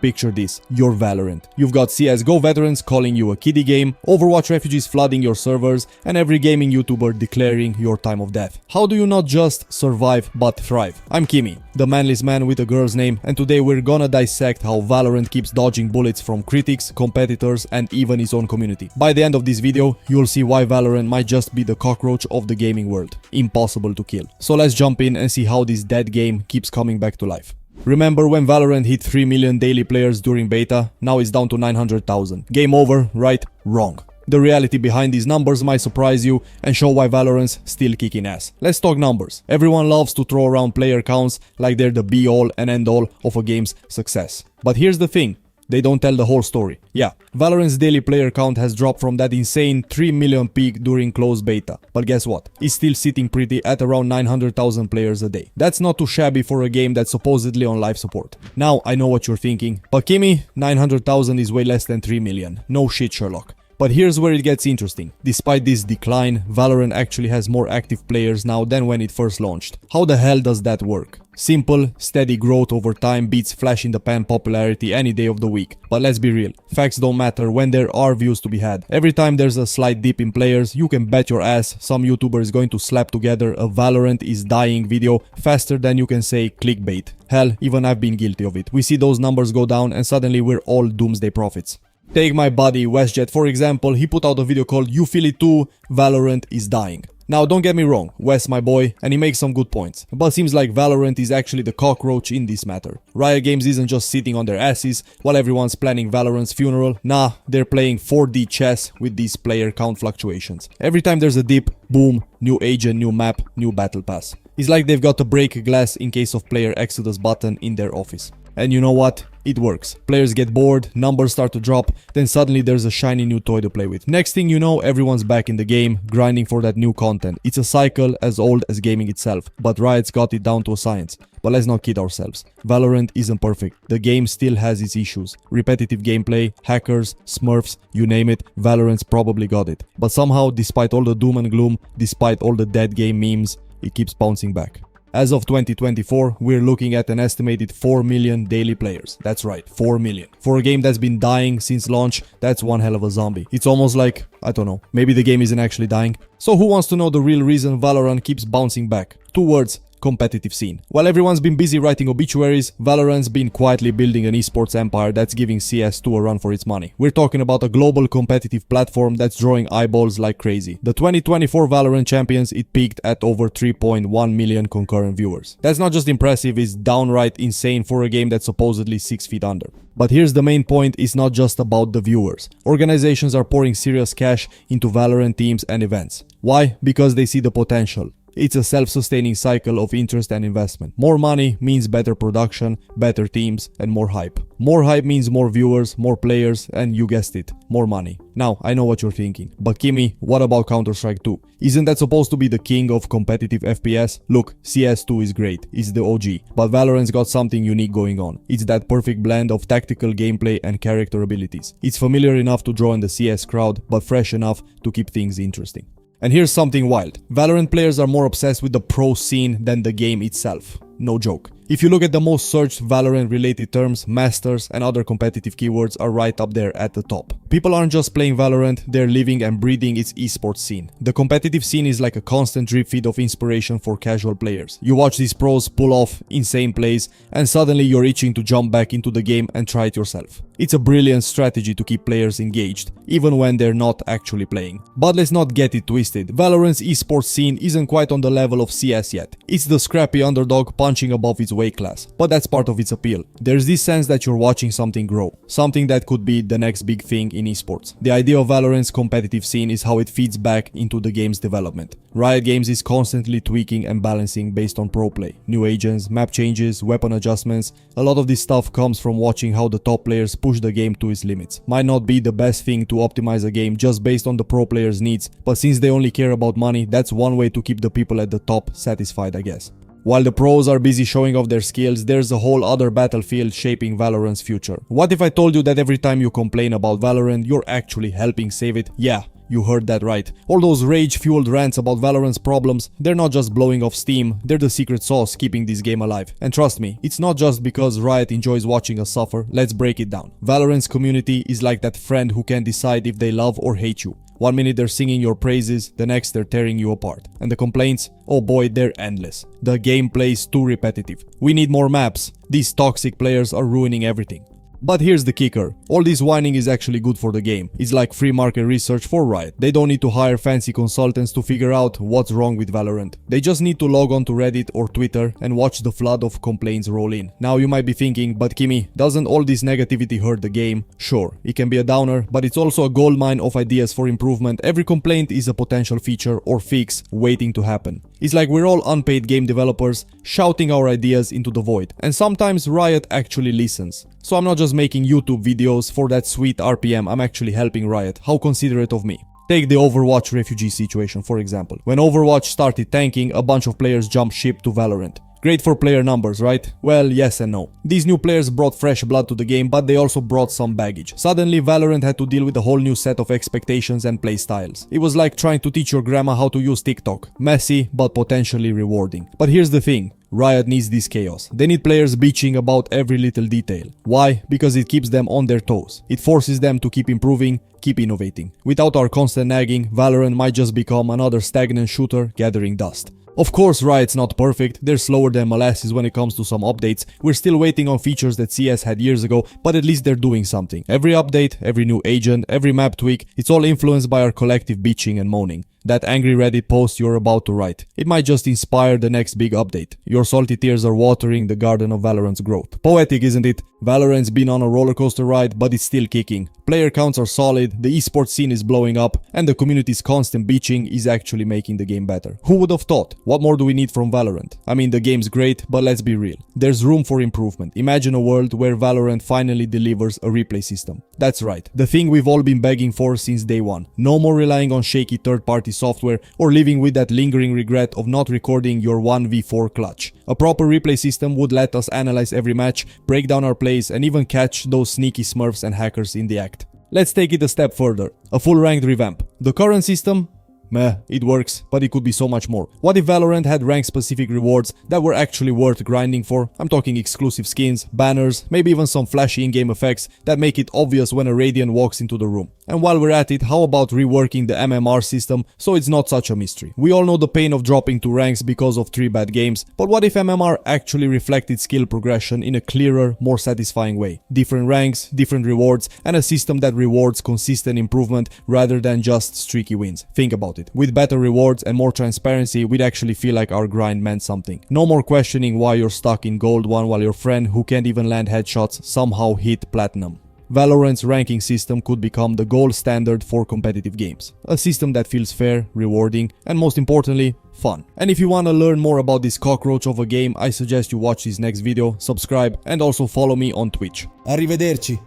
Picture this, you're Valorant. You've got CSGO veterans calling you a kiddie game, Overwatch refugees flooding your servers, and every gaming YouTuber declaring your time of death. How do you not just survive but thrive? I'm Kimmy, the manliest man with a girl's name, and today we're gonna dissect how Valorant keeps dodging bullets from critics, competitors, and even its own community. By the end of this video, you'll see why Valorant might just be the cockroach of the gaming world. Impossible to kill. So let's jump in and see how this dead game keeps coming back to life. Remember when Valorant hit 3 million daily players during beta? Now it's down to 900,000. Game over, right? Wrong. The reality behind these numbers might surprise you and show why Valorant's still kicking ass. Let's talk numbers. Everyone loves to throw around player counts like they're the be-all and end-all of a game's success. But here's the thing. They don't tell the whole story. Yeah, Valorant's daily player count has dropped from that insane 3 million peak during closed beta. But guess what? It's still sitting pretty at around 900,000 players a day. That's not too shabby for a game that's supposedly on live support. Now, I know what you're thinking. But Kimmy, 900,000 is way less than 3 million. No shit, Sherlock. But here's where it gets interesting. Despite this decline, Valorant actually has more active players now than when it first launched. How the hell does that work? Simple, steady growth over time beats flash-in-the-pan popularity any day of the week. But let's be real, facts don't matter when there are views to be had. Every time there's a slight dip in players, you can bet your ass some YouTuber is going to slap together a Valorant is dying video faster than you can say clickbait. Hell, even I've been guilty of it. We see those numbers go down and suddenly we're all doomsday prophets. Take my buddy WestJet for example, he put out a video called "You Feel It Too, Valorant is Dying." Now don't get me wrong, Wes my boy, and he makes some good points, but seems like Valorant is actually the cockroach in this matter. Riot Games isn't just sitting on their asses while everyone's planning Valorant's funeral, nah, they're playing 4D chess with these player count fluctuations. Every time there's a dip, boom, new agent, new map, new battle pass. It's like they've got to break glass in case of player exodus button in their office. And you know what? It works. Players get bored, numbers start to drop, then suddenly there's a shiny new toy to play with. Next thing you know, everyone's back in the game, grinding for that new content. It's a cycle as old as gaming itself, but Riot's got it down to a science. But let's not kid ourselves. Valorant isn't perfect. The game still has its issues. Repetitive gameplay, hackers, smurfs, you name it, Valorant's probably got it. But somehow, despite all the doom and gloom, despite all the dead game memes, it keeps bouncing back. As of 2024, we're looking at an estimated 4 million daily players. That's right, 4 million. For a game that's been dying since launch, that's one hell of a zombie. It's almost like, I don't know, maybe the game isn't actually dying. So who wants to know the real reason Valorant keeps bouncing back? 2 words. Competitive scene. While everyone's been busy writing obituaries, Valorant's been quietly building an esports empire that's giving CS2 a run for its money. We're talking about a global competitive platform that's drawing eyeballs like crazy. The 2024 Valorant Champions, it peaked at over 3.1 million concurrent viewers. That's not just impressive, it's downright insane for a game that's supposedly 6 feet under. But here's the main point, it's not just about the viewers. Organizations are pouring serious cash into Valorant teams and events. Why? Because they see the potential. It's a self-sustaining cycle of interest and investment. More money means better production, better teams, and more hype. More hype means more viewers, more players, and you guessed it, more money. Now, I know what you're thinking, but Kimmy, what about Counter-Strike 2? Isn't that supposed to be the king of competitive FPS? Look, CS2 is great, it's the OG, but Valorant's got something unique going on. It's that perfect blend of tactical gameplay and character abilities. It's familiar enough to draw in the CS crowd, but fresh enough to keep things interesting. And here's something wild. Valorant players are more obsessed with the pro scene than the game itself. No joke. If you look at the most searched Valorant related terms, masters and other competitive keywords are right up there at the top. People aren't just playing Valorant, they're living and breathing its esports scene. The competitive scene is like a constant drip feed of inspiration for casual players. You watch these pros pull off insane plays and suddenly you're itching to jump back into the game and try it yourself. It's a brilliant strategy to keep players engaged, even when they're not actually playing. But let's not get it twisted. Valorant's esports scene isn't quite on the level of CS yet. It's the scrappy underdog punching above its weight class, but that's part of its appeal. There's this sense that you're watching something grow, something that could be the next big thing in esports. The idea of Valorant's competitive scene is how it feeds back into the game's development. Riot Games is constantly tweaking and balancing based on pro play. New agents, map changes, weapon adjustments, a lot of this stuff comes from watching how the top players push the game to its limits. Might not be the best thing to optimize a game just based on the pro players' needs, but since they only care about money, that's one way to keep the people at the top satisfied, I guess. While the pros are busy showing off their skills, there's a whole other battlefield shaping Valorant's future. What if I told you that every time you complain about Valorant, you're actually helping save it? Yeah, You heard that right. All those rage-fueled rants about Valorant's problems, they're not just blowing off steam, they're the secret sauce keeping this game alive. And trust me, it's not just because Riot enjoys watching us suffer. Let's break it down. Valorant's community is like that friend who can't decide if they love or hate you. One minute they're singing your praises, the next they're tearing you apart. And the complaints? Oh boy, they're endless. The gameplay is too repetitive. We need more maps. These toxic players are ruining everything. But here's the kicker. All this whining is actually good for the game. It's like free market research for Riot. They don't need to hire fancy consultants to figure out what's wrong with Valorant. They just need to log on to Reddit or Twitter and watch the flood of complaints roll in. Now you might be thinking, but Kimmy, doesn't all this negativity hurt the game? Sure, it can be a downer, but it's also a goldmine of ideas for improvement. Every complaint is a potential feature or fix waiting to happen. It's like we're all unpaid game developers shouting our ideas into the void. And sometimes Riot actually listens. So I'm not just making YouTube videos for that sweet RPM, I'm actually helping Riot. How considerate of me. Take the Overwatch refugee situation for example. When Overwatch started tanking, a bunch of players jumped ship to Valorant. Great for player numbers, right? Well, yes and no. These new players brought fresh blood to the game, but they also brought some baggage. Suddenly, Valorant had to deal with a whole new set of expectations and play styles. It was like trying to teach your grandma how to use TikTok. Messy, but potentially rewarding. But here's the thing. Riot needs this chaos. They need players bitching about every little detail. Why? Because it keeps them on their toes. It forces them to keep improving, keep innovating. Without our constant nagging, Valorant might just become another stagnant shooter gathering dust. Of course, Riot's not perfect, they're slower than molasses when it comes to some updates. We're still waiting on features that CS had years ago, but at least they're doing something. Every update, every new agent, every map tweak, it's all influenced by our collective bitching and moaning. That angry Reddit post you're about to write. It might just inspire the next big update. Your salty tears are watering the garden of Valorant's growth. Poetic, isn't it? Valorant's been on a rollercoaster ride, but it's still kicking. Player counts are solid, the esports scene is blowing up, and the community's constant bitching is actually making the game better. Who would have thought? What more do we need from Valorant? I mean, the game's great, but let's be real. There's room for improvement. Imagine a world where Valorant finally delivers a replay system. That's right, the thing we've all been begging for since day one. No more relying on shaky third-party software or living with that lingering regret of not recording your 1v4 clutch. A proper replay system would let us analyze every match, break down our plays, and even catch those sneaky smurfs and hackers in the act. Let's take it a step further. A full ranked revamp. The current system? Meh, it works, but it could be so much more. What if Valorant had rank-specific rewards that were actually worth grinding for? I'm talking exclusive skins, banners, maybe even some flashy in-game effects that make it obvious when a Radiant walks into the room. And while we're at it, how about reworking the MMR system so it's not such a mystery? We all know the pain of dropping to ranks because of 3 bad games, but what if MMR actually reflected skill progression in a clearer, more satisfying way? Different ranks, different rewards, and a system that rewards consistent improvement rather than just streaky wins. Think about it. With better rewards and more transparency, we'd actually feel like our grind meant something. No more questioning why you're stuck in Gold 1 while your friend who can't even land headshots somehow hit Platinum. Valorant's ranking system could become the gold standard for competitive games. A system that feels fair, rewarding, and most importantly, fun. And if you want to learn more about this cockroach of a game, I suggest you watch this next video, subscribe, and also follow me on Twitch. Arrivederci.